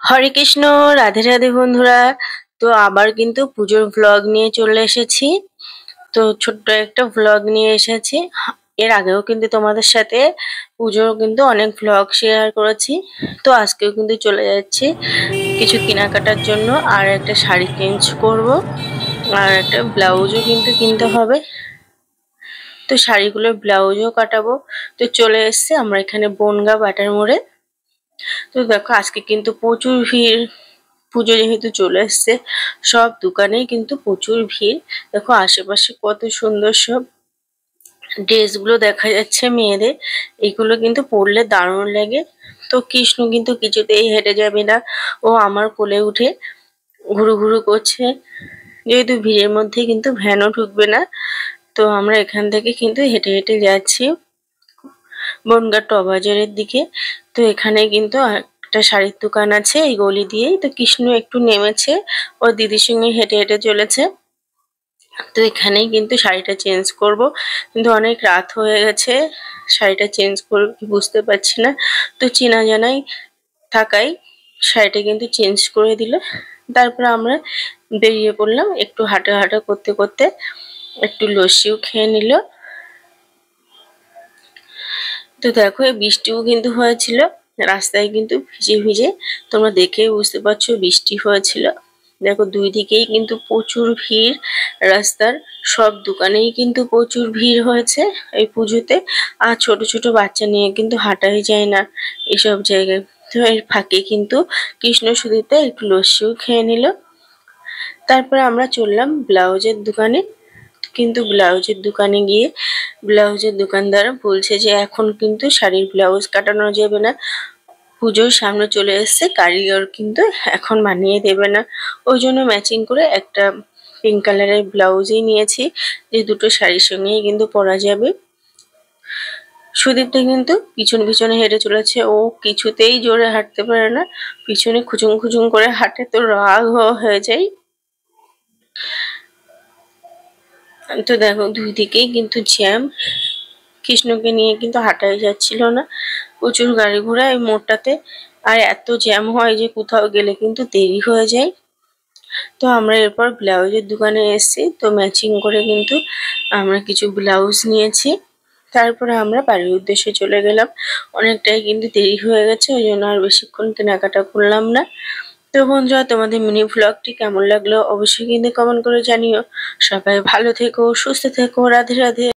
হরে কৃষ্ণ, রাধে রাধে বন্ধুরা। তো আবার কিন্তু পুজোর ভ্লগ নিয়ে চলে এসেছি। তো ছোট্ট একটা ভ্লগ নিয়ে এসেছি। এর আগেও কিন্তু তোমাদের সাথে পুজোর কিন্তু অনেক ভ্লগ শেয়ার করেছি। তো আজকেও কিন্তু চলে যাচ্ছি কিছু কেনাকাটার জন্য, আর একটা শাড়ি চেঞ্জ করব, আর একটা ব্লাউজও কিন্তু কিনতে হবে। তো শাড়িগুলোর ব্লাউজও কাটাবো। তো চলে এসেছি আমরা এখানে বনগাঁ বাটার মোড়ে। তো দেখো আজকে কিন্তু প্রচুর ভিড়। পুজো যেহেতু চলে এসছে, সব দোকানেই কিন্তু প্রচুর ভিড়। দেখো আশেপাশে কত সুন্দর সব ড্রেসগুলো দেখা যাচ্ছে মেয়েদের। এগুলো কিন্তু পরলে দারুণ লাগে। তো কৃষ্ণ কিন্তু কিছুতেই হেঁটে যাবে না, ও আমার কোলে উঠে ঘুরু ঘুরু করছে। যেহেতু ভিড়ের মধ্যে কিন্তু ভ্যানও ঢুকবে না, তো আমরা এখান থেকে কিন্তু হেঁটে হেঁটে যাচ্ছি বনগাঁ ট বাজারের দিকে। তো এখানে কিন্তু একটা শাড়ির দোকান আছে এই গলি দিয়েই। তো কৃষ্ণ একটু নেমেছে, ওর দিদির সঙ্গে হেঁটে হেঁটে চলেছে। তো এখানেই কিন্তু শাড়িটা চেঞ্জ করব, কিন্তু অনেক রাত হয়ে গেছে। শাড়িটা চেঞ্জ করব কি বুঝতে পারছি না। তো চেনা জানাই থাকাই শাড়িটা কিন্তু চেঞ্জ করে দিল। তারপরে আমরা বেরিয়ে পড়লাম একটু হাঁটা হাঁটা করতে করতে। একটু লস্যিও খেয়ে নিল। তো দেখো এই বৃষ্টিও কিন্তু হয়েছিল, রাস্তায় কিন্তু ভিজে ভিজে, তোমরা দেখেই বুঝতে পারছো বৃষ্টি হয়েছিল। দেখো দুই দিকেই কিন্তু প্রচুর ভিড় রাস্তার, সব দোকানেই কিন্তু প্রচুর ভিড় হয়েছে এই পুজোতে। আর ছোট ছোট বাচ্চা নিয়ে কিন্তু হাঁটাই যায় না এসব জায়গায়। তো এর ফাঁকে কিন্তু কৃষ্ণ সুধীরটা একটু লস্যিও খেয়ে নিল। তারপরে আমরা চললাম ব্লাউজের দোকানে। কিন্তু ব্লাউজের দোকানে গিয়ে ব্লাউজের দোকানদার বলছে যে এখন কিন্তু শাড়ির ব্লাউজ কাটানো যাবে না, পুজোর সামনে চলে এসছে, কারিগর কিন্তু এখন বানিয়ে দেবে না। ওই জন্য ম্যাচিং করে একটা পিঙ্ক কালারের ব্লাউজই নিয়েছি, যে দুটো শাড়ির সঙ্গেই কিন্তু পরা যাবে। সুদীপটা কিন্তু পিছনে পিছনে হেঁটে চলেছে, ও কিছুতেই জোরে হাঁটতে পারে না, পিছনে খুচুং খুচুং করে হাঁটে, তো রাগ হয়ে যায়। তো দেখো দুই দিকেই কিন্তু জ্যাম, কৃষ্ণকে নিয়ে কিন্তু হাঁটাই যাচ্ছিল না, প্রচুর গাড়ি ঘোড়া এই মোড়টাতে। আর এত জ্যাম হয় যে কোথাও গেলে কিন্তু দেরি হয়ে যায়। তো আমরা এরপর ব্লাউজের দোকানে এসেছি, তো ম্যাচিং করে কিন্তু আমরা কিছু ব্লাউজ নিয়েছি। তারপরে আমরা বাড়ির উদ্দেশ্যে চলে গেলাম। অনেকটাই কিন্তু দেরি হয়ে গেছে, ওই জন্য আর বেশিক্ষণ কেনাকাটা করলাম না। তো বন্ধুরা, তোমাদের মিনি ভ্লগটি কেমন লাগলো অবশ্যই কিন্তু কমেন্ট করে জানিও। সবাই ভালো থেকো, সুস্থ থেকো, রাধে রাধে।